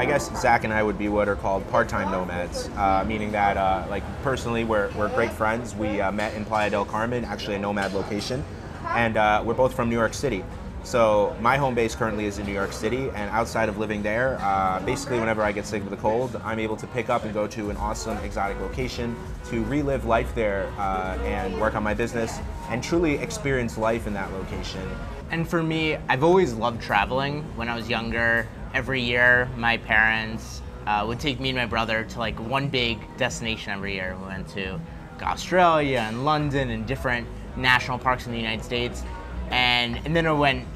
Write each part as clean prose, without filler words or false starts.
I guess Zach and I would be what are called part-time nomads, meaning that, like, personally, we're great friends. We met in Playa del Carmen, actually a Nomad location, and we're both from New York City. So my home base currently is in New York City, and outside of living there, basically whenever I get sick of the cold, I'm able to pick up and go to an awesome exotic location to relive life there and work on my business and truly experience life in that location. And for me, I've always loved traveling. When I was younger, every year my parents would take me and my brother to like one big destination every year. We went to Australia and London and different national parks in the United States. And then I went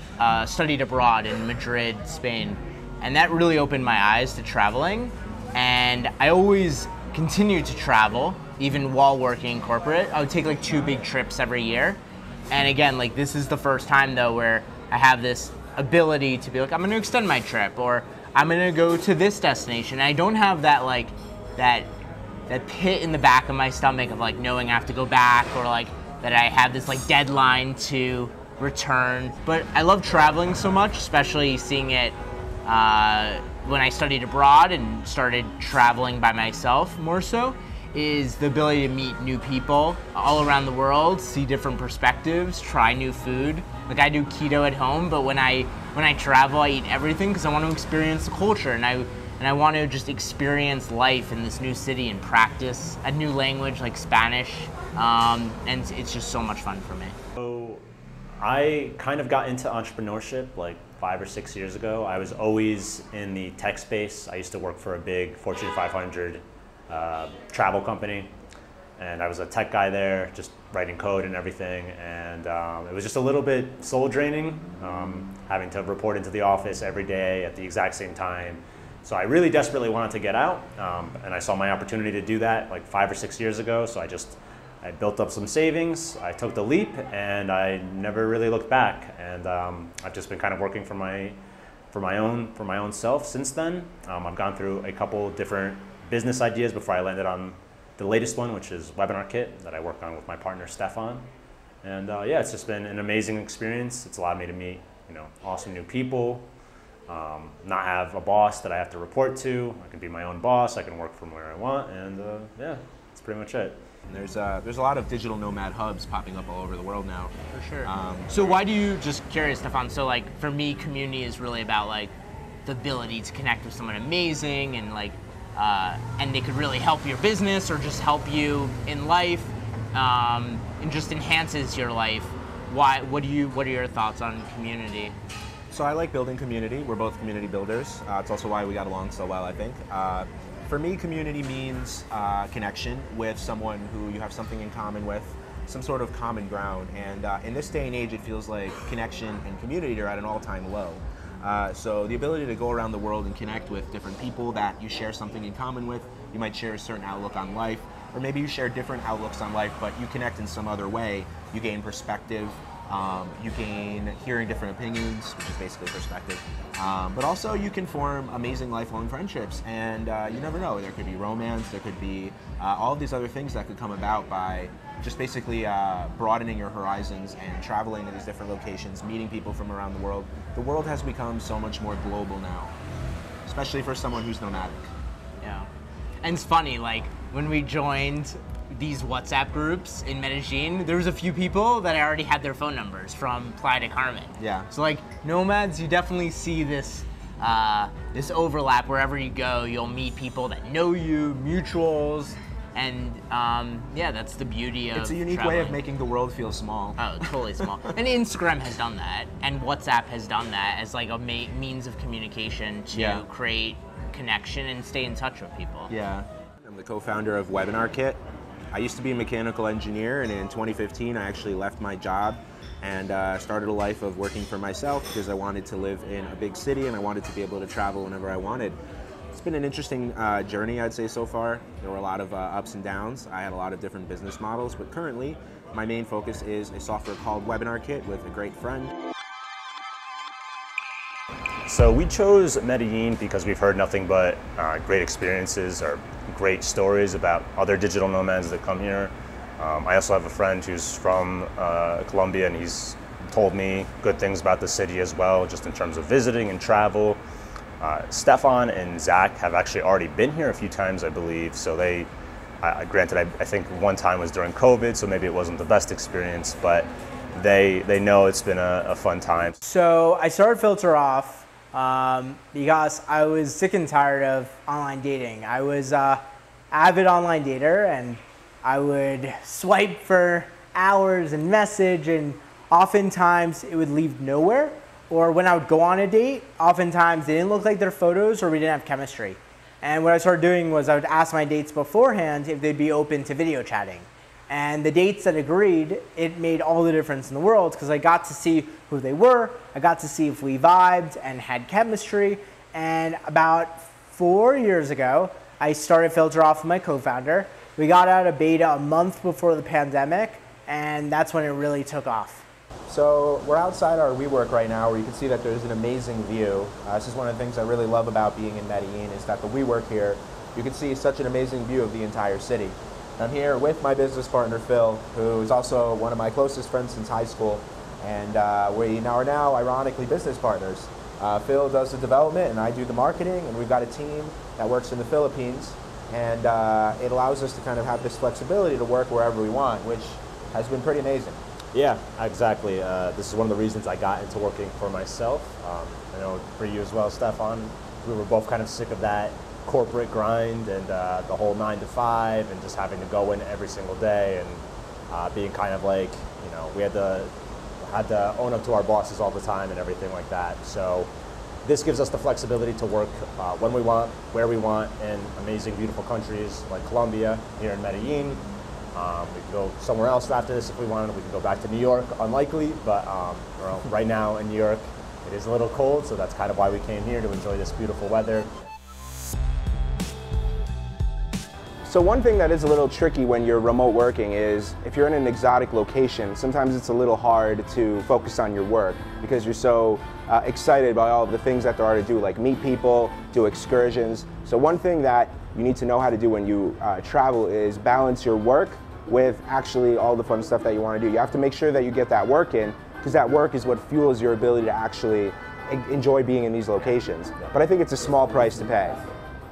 studied abroad in Madrid, Spain, and that really opened my eyes to traveling. And I always continued to travel, even while working corporate. I would take like 2 big trips every year. And again, like this is the first time though where I have this ability to be like, I'm going to extend my trip, or I'm going to go to this destination. I don't have that like that pit in the back of my stomach of like knowing I have to go back, or like that I have this like deadline to return. But I love traveling so much, especially seeing it when I studied abroad and started traveling by myself more so, is the ability to meet new people all around the world, see different perspectives, try new food. Like I do keto at home, but when I travel, I eat everything because I want to experience the culture, and I want to just experience life in this new city and practice a new language like Spanish, and it's just so much fun for me. So I kind of got into entrepreneurship like 5 or 6 years ago. I was always in the tech space. I used to work for a big Fortune 500 travel company, and I was a tech guy there, just writing code and everything, and it was just a little bit soul draining, having to report into the office every day at the exact same time. So I really desperately wanted to get out, and I saw my opportunity to do that like 5 or 6 years ago. So I built up some savings, I took the leap, and I never really looked back. And I've just been kind of working for my own self since then. I've gone through a couple different business ideas before I landed on the latest one, which is Webinar Kit, that I work on with my partner Stefan. And yeah, it's just been an amazing experience. It's allowed me to meet, awesome new people, not have a boss that I have to report to. I can be my own boss. I can work from where I want, and yeah, that's pretty much it. And there's a lot of digital nomad hubs popping up all over the world now. For sure. So why do you, just curious, Stefan, so like for me, community is really about like the ability to connect with someone amazing, and like and they could really help your business or just help you in life, and just enhances your life. What are your thoughts on community? So I like building community. We're both community builders. It's also why we got along so well, I think. For me, community means connection with someone who you have something in common with, some sort of common ground. And in this day and age, it feels like connection and community are at an all-time low. So the ability to go around the world and connect with different people that you share something in common with, you might share a certain outlook on life, or maybe you share different outlooks on life, but you connect in some other way. You gain perspective, you gain hearing different opinions, which is basically perspective, but also you can form amazing lifelong friendships, and you never know, there could be romance, there could be all of these other things that could come about by just basically broadening your horizons and traveling to these different locations, meeting people from around the world. The world has become so much more global now, especially for someone who's nomadic. Yeah, and it's funny, like when we joined these WhatsApp groups in Medellin, there was a few people that I already had their phone numbers from Playa del Carmen. Yeah. So like Nomads, you definitely see this this overlap wherever you go. You'll meet people that know you, mutuals, and yeah, that's the beauty of It's a unique traveling. way of making the world feel small. Oh, totally small. And Instagram has done that, and WhatsApp has done that as like a means of communication to create connection and stay in touch with people. Yeah. I'm the co-founder of Webinar Kit. I used to be a mechanical engineer, and in 2015 I actually left my job and started a life of working for myself because I wanted to live in a big city and I wanted to be able to travel whenever I wanted. It's been an interesting journey, I'd say, so far. There were a lot of ups and downs. I had a lot of different business models, but currently my main focus is a software called Webinar Kit with a great friend. So we chose Medellin because we've heard nothing but great experiences or great stories about other digital nomads that come here. I also have a friend who's from Colombia, and he's told me good things about the city as well, just in terms of visiting and travel. Stefan and Zach have actually already been here a few times, I believe. So granted, I think one time was during COVID, so maybe it wasn't the best experience, but they know it's been a fun time. So I started Filter Off because I was sick and tired of online dating. I was avid online dater, and I would swipe for hours and message, and oftentimes it would lead nowhere. Or when I would go on a date, oftentimes they didn't look like their photos, or we didn't have chemistry. And what I started doing was I would ask my dates beforehand if they'd be open to video chatting. And the dates that agreed, it made all the difference in the world, because I got to see who they were, I got to see if we vibed and had chemistry. And about 4 years ago, I started Filter Off with my co-founder. We got out of beta a month before the pandemic, and that's when it really took off. So we're outside our WeWork right now, where you can see that there's an amazing view. This is one of the things I really love about being in Medellin, is that the WeWork here, you can see such an amazing view of the entire city. I'm here with my business partner, Phil, who is also one of my closest friends since high school, and we are now ironically business partners. Phil does the development and I do the marketing, and we've got a team that works in the Philippines, and it allows us to kind of have this flexibility to work wherever we want, which has been pretty amazing. Yeah, exactly. This is one of the reasons I got into working for myself. I know for you as well, Stefan, we were both kind of sick of that corporate grind and the whole 9 to 5 and just having to go in every single day and being kind of like, you know, we had to own up to our bosses all the time and everything like that. So this gives us the flexibility to work when we want, where we want, in amazing, beautiful countries like Colombia, here in Medellin. We can go somewhere else after this if we wanted. We can go back to New York, unlikely, but right now in New York it is a little cold, so that's kind of why we came here, to enjoy this beautiful weather. So one thing that is a little tricky when you're remote working is if you're in an exotic location, sometimes it's a little hard to focus on your work because you're so excited by all of the things that there are to do, like meet people, do excursions. So one thing that you need to know how to do when you travel is balance your work with actually all the fun stuff that you want to do. You have to make sure that you get that work in, because that work is what fuels your ability to actually enjoy being in these locations. But I think it's a small price to pay.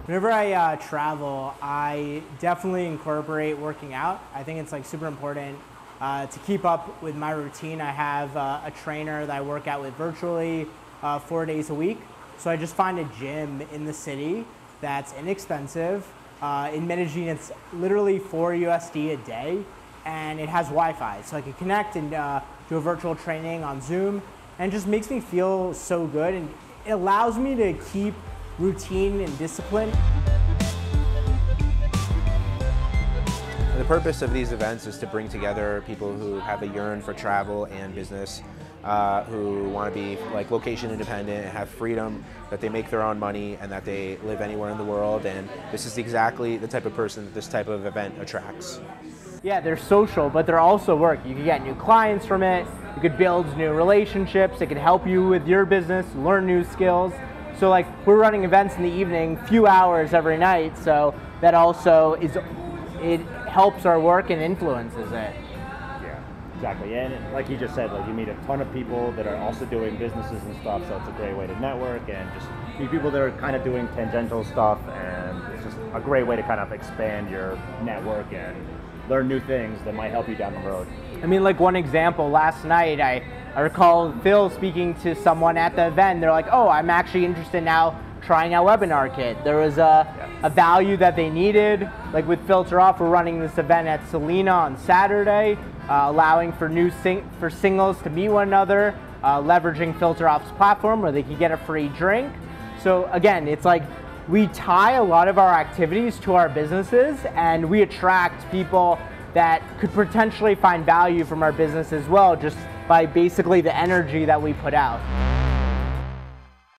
Whenever I travel, I definitely incorporate working out. I think it's like super important to keep up with my routine. I have a trainer that I work out with virtually 4 days a week. So I just find a gym in the city that's inexpensive. In Medellin, it's literally $4 USD a day, and it has Wi-Fi. So I can connect and do a virtual training on Zoom, and it just makes me feel so good, and it allows me to keep routine and discipline. The purpose of these events is to bring together people who have a yearn for travel and business, who want to be like location independent and have freedom, that they make their own money and that they live anywhere in the world. And this is exactly the type of person that this type of event attracts. Yeah, they're social, but they're also work. You can get new clients from it, you could build new relationships, it could help you with your business, learn new skills. So like, we're running events in the evening, few hours every night, so that also it helps our work and influences it. Exactly, and like you just said, like you meet a ton of people that are also doing businesses and stuff, so it's a great way to network and just meet people that are kind of doing tangential stuff, and it's just a great way to kind of expand your network and learn new things that might help you down the road. I mean, like one example, last night I recall Phil speaking to someone at the event. They're like, oh, I'm actually interested now trying out Webinar Kit. There was a value that they needed. Like with Filter Off, we're running this event at Selena on Saturday, allowing for for singles to meet one another, leveraging Filter Off's platform where they can get a free drink. So again, it's like we tie a lot of our activities to our businesses, and we attract people that could potentially find value from our business as well, just by basically the energy that we put out.